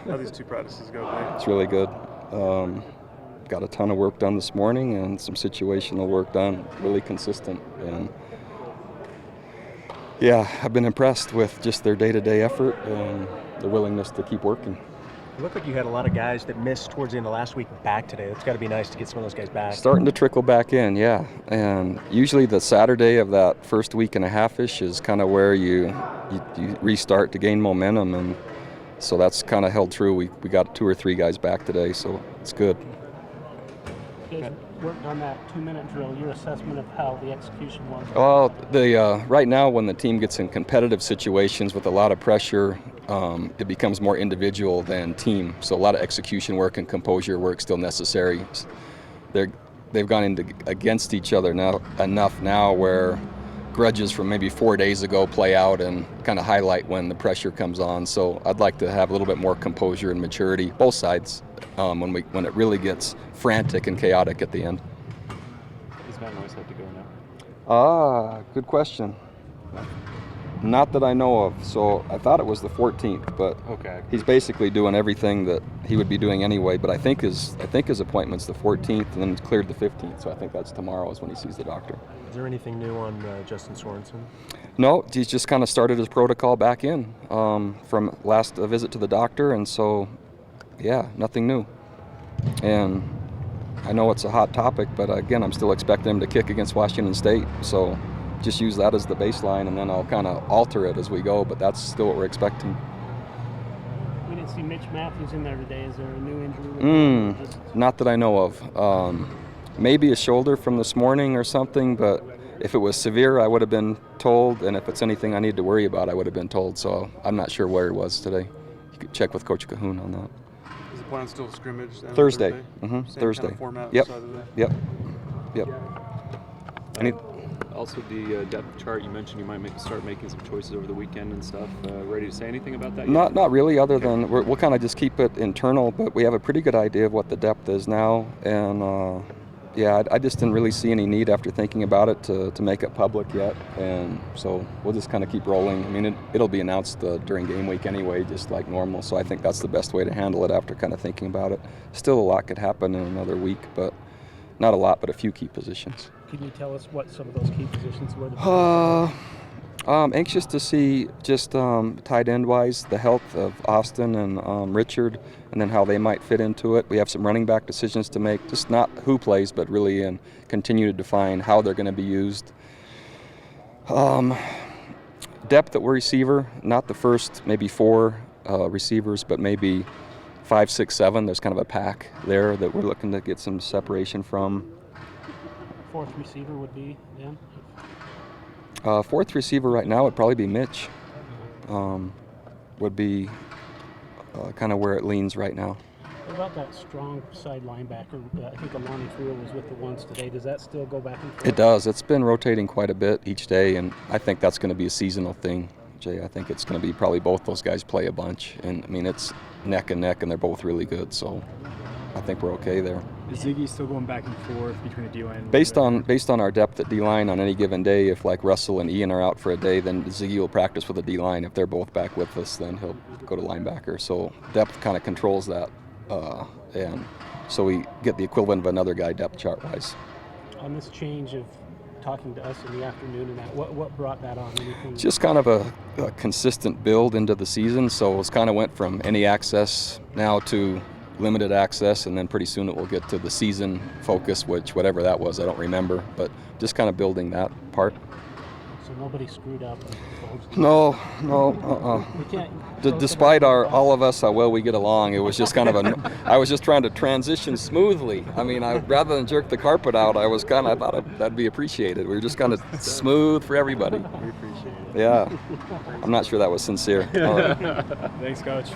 How these two practices go today? It's really good. Got a ton of work done this morning and some situational work done, really consistent. And yeah, I've been impressed with just their day-to-day effort and their willingness to keep working. It looked like you had a lot of guys that missed towards the end of last week back today. It's got to be nice to get some of those guys back. Starting to trickle back in, yeah. And usually the Saturday of that first week and a half-ish is kind of where you restart to gain momentum, and so that's kind of held true. We got 2 or 3 guys back today, so it's good. You guys worked on that 2-minute drill. Your assessment of how the execution was? Well, right now when the team gets in competitive situations with a lot of pressure, it becomes more individual than team. So a lot of execution work and composure work still necessary. They've gone against each other now enough now where grudges from maybe 4 days ago play out and kind of highlight when the pressure comes on. So I'd like to have a little bit more composure and maturity, both sides, when it really gets frantic and chaotic at the end. Does Van Royce have to go now? Good question. Not that I know of. So I thought it was the 14th, but okay. He's basically doing everything that he would be doing anyway. But I think his appointment's the 14th, and then it's cleared the 15th. So I think that's tomorrow is when he sees the doctor. Is there anything new on Justin Sorensen? No, he's just kind of started his protocol back in from last visit to the doctor, and so yeah, nothing new. And I know it's a hot topic, but again, I'm still expecting him to kick against Washington State. So just use that as the baseline, and then I'll kind of alter it as we go, but that's still what we're expecting. We didn't see Mitch Matthews in there today. Is there a new injury? Not that I know of. Maybe a shoulder from this morning or something, but if it was severe, I would have been told, and if it's anything I need to worry about, I would have been told. So I'm not sure where he was today. You could check with Coach Cahoon on that. Is the plan still scrimmage then? Thursday. Same Thursday. kind of format Yep. Saturday? Yep. Also, the depth chart, you mentioned you might start making some choices over the weekend and stuff. Ready to say anything about that yet? Not really, other than we'll kind of just keep it internal, but we have a pretty good idea of what the depth is now. And yeah, I just didn't really see any need after thinking about it to make it public yet. And so we'll just kind of keep rolling. I mean, it'll be announced during game week anyway, just like normal. So I think that's the best way to handle it after kind of thinking about it. Still a lot could happen in another week, but not a lot, but a few key positions. Can you tell us what some of those key positions were? Anxious to see just tight end-wise the health of Austin and Richard, and then how they might fit into it. We have some running back decisions to make, just not who plays, but really and continue to define how they're going to be used. Depth at receiver, not the first maybe 4 receivers, but maybe 5, 6, 7. There's kind of a pack there that we're looking to get some separation from. 4th receiver would be then? 4th receiver right now would probably be Mitch. Would be kind of where it leans right now. What about that strong side linebacker? I think Alani Freer was with the ones today. Does that still go back and forth? It does. It's been rotating quite a bit each day, and I think that's going to be a seasonal thing, Jay. I think it's going to be probably both those guys play a bunch. And, I mean, it's neck and neck, and they're both really good, so I think we're okay there. Is Ziggy still going back and forth between the D-line? Based on our depth at D-line on any given day, if like Russell and Ian are out for a day, then Ziggy will practice with the D-line. If they're both back with us, then he'll go to linebacker. So depth kind of controls that, and so we get the equivalent of another guy depth chart-wise. On this change of talking to us in the afternoon and that, what brought that on? Anything? Just kind of a consistent build into the season. So it's kind of went from any access now to limited access, and then pretty soon it will get to the season focus, which whatever that was, I don't remember, but just kind of building that part. So nobody screwed up? No. Despite all of us, how well we get along, it was just kind of I was just trying to transition smoothly. I mean, rather than jerk the carpet out, I thought that'd be appreciated. We were just kind of smooth for everybody. We appreciate it. Yeah. I'm not sure that was sincere. All right. Thanks, Coach.